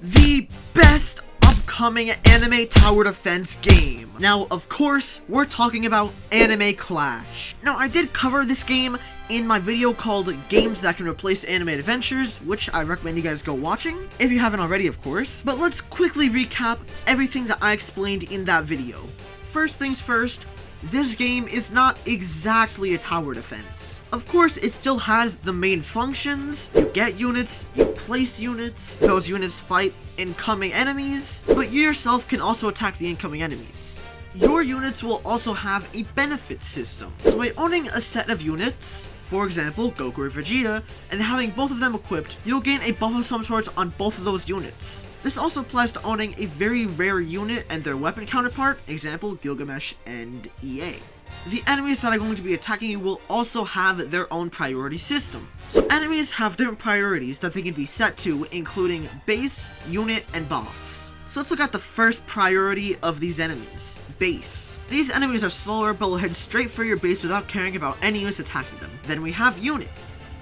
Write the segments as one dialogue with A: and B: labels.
A: the best upcoming anime tower defense game. Now, of course, we're talking about Anime Clash. Now, I did cover this game in my video called Games That Can Replace Anime Adventures, which I recommend you guys go watching, if you haven't already, of course. But let's quickly recap everything that I explained in that video. First things first, this game is not exactly a tower defense. Of course, it still has the main functions. You get units, you place units, those units fight incoming enemies, but you yourself can also attack the incoming enemies. Your units will also have a benefit system. So by owning a set of units, for example, Goku or Vegeta, and having both of them equipped, you'll gain a buff of some sorts on both of those units. This also applies to owning a very rare unit and their weapon counterpart, example, Gilgamesh and EA. The enemies that are going to be attacking you will also have their own priority system. So enemies have different priorities that they can be set to, including base, unit, and boss. So let's look at the first priority of these enemies, base. These enemies are slower but will head straight for your base without caring about any units attacking them. Then we have unit.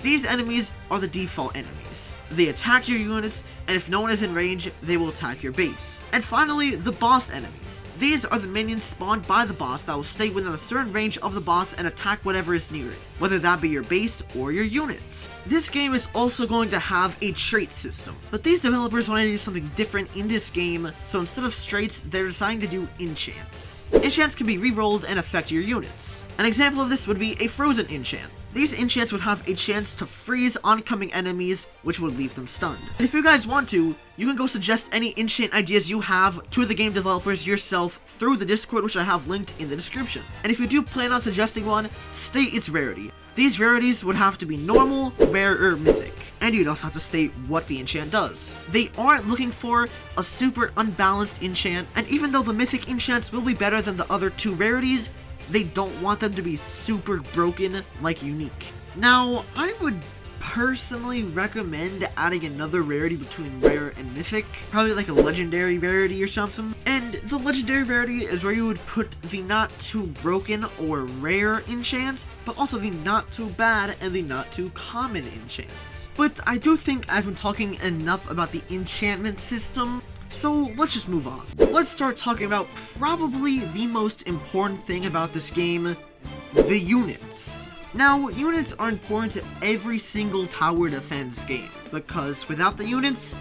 A: These enemies are the default enemies. They attack your units, and if no one is in range, they will attack your base. And finally, the boss enemies. These are the minions spawned by the boss that will stay within a certain range of the boss and attack whatever is near it, whether that be your base or your units. This game is also going to have a trait system, but these developers wanted to do something different in this game, so instead of traits, they're deciding to do enchants. Enchants can be re-rolled and affect your units. An example of this would be a frozen enchant. These enchants would have a chance to freeze oncoming enemies, which would leave them stunned. And if you guys want to, you can go suggest any enchant ideas you have to the game developers yourself through the Discord, which I have linked in the description. And if you do plan on suggesting one, state its rarity. These rarities would have to be normal, rare, or mythic. And you'd also have to state what the enchant does. They aren't looking for a super unbalanced enchant, and even though the mythic enchants will be better than the other two rarities, they don't want them to be super broken like unique. Now, I would personally recommend adding another rarity between rare and mythic, probably like a legendary rarity or something. And the legendary rarity is where you would put the not too broken or rare enchants, but also the not too bad and the not too common enchants. But I do think I've been talking enough about the enchantment system, so let's just move on. Let's start talking about probably the most important thing about this game, the units. Now, units are important to every single tower defense game, because without the units,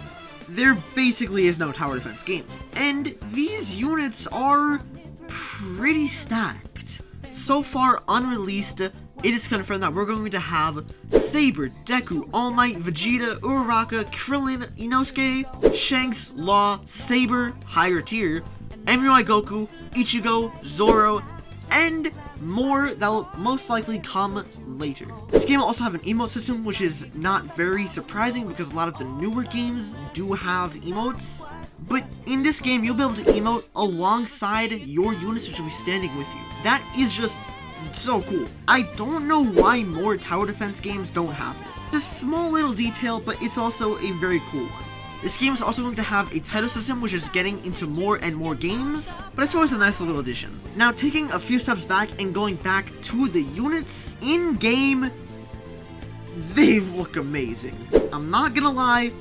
A: there basically is no tower defense game. And these units are pretty stacked. So far unreleased, it is confirmed that we're going to have Saber, Deku, All Might, Vegeta, Uraraka, Krillin, Inosuke, Shanks, Law, Saber, higher tier, Emirai Goku, Ichigo, Zoro, and more that will most likely come later. This game will also have an emote system, which is not very surprising because a lot of the newer games do have emotes. But in this game, you'll be able to emote alongside your units which will be standing with you. That is just so cool. I don't know why more tower defense games don't have this. It's a small little detail, but it's also a very cool one. This game is also going to have a title system, which is getting into more and more games, but it's always a nice little addition. Now, taking a few steps back and going back to the units, in-game, they look amazing. I'm not gonna lie,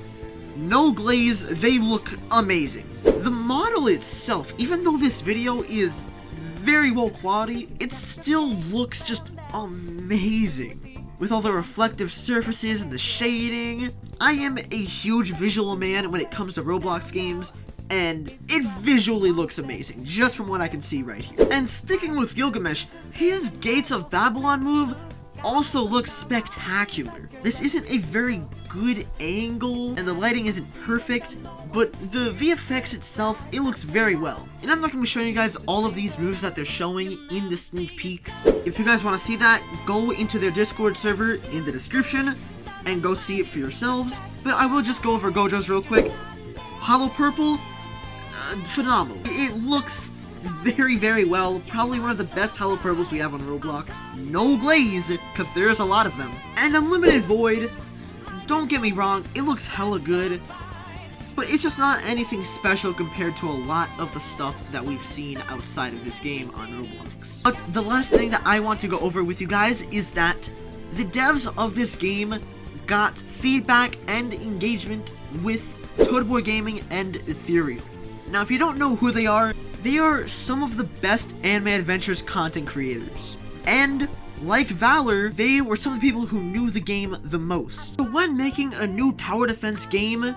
A: no glaze, they look amazing. The model itself, even though this video is very low quality, it still looks just amazing. With all the reflective surfaces and the shading. I am a huge visual man when it comes to Roblox games, and it visually looks amazing, just from what I can see right here. And sticking with Gilgamesh, his Gates of Babylon move also looks spectacular. This isn't a very good angle, and the lighting isn't perfect, but the VFX itself, it looks very well. And I'm not going to be showing you guys all of these moves that they're showing in the sneak peeks. If you guys want to see that, go into their Discord server in the description, and go see it for yourselves. But I will just go over Gojo's real quick. Hollow Purple, phenomenal. It looks very, very well. Probably one of the best Hollow Purples we have on Roblox. No glaze, because there's a lot of them. And Unlimited Void, don't get me wrong, it looks hella good, but it's just not anything special compared to a lot of the stuff that we've seen outside of this game on Roblox. But the last thing that I want to go over with you guys is that the devs of this game got feedback and engagement with Toadboy Gaming, and Ethereal. Now, if you don't know who they are some of the best anime adventures content creators. And like Valor, they were some of the people who knew the game the most. So when making a new tower defense game,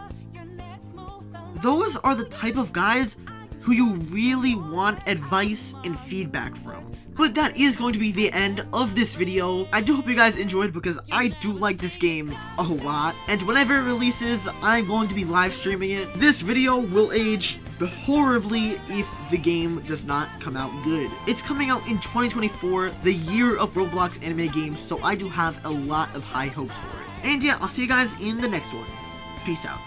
A: those are the type of guys who you really want advice and feedback from. But that is going to be the end of this video. I do hope you guys enjoyed because I do like this game a lot. And whenever it releases, I'm going to be live streaming it. This video will age horribly if the game does not come out good. It's coming out in 2024, the year of Roblox anime games, so I do have a lot of high hopes for it. And yeah, I'll see you guys in the next one. Peace out.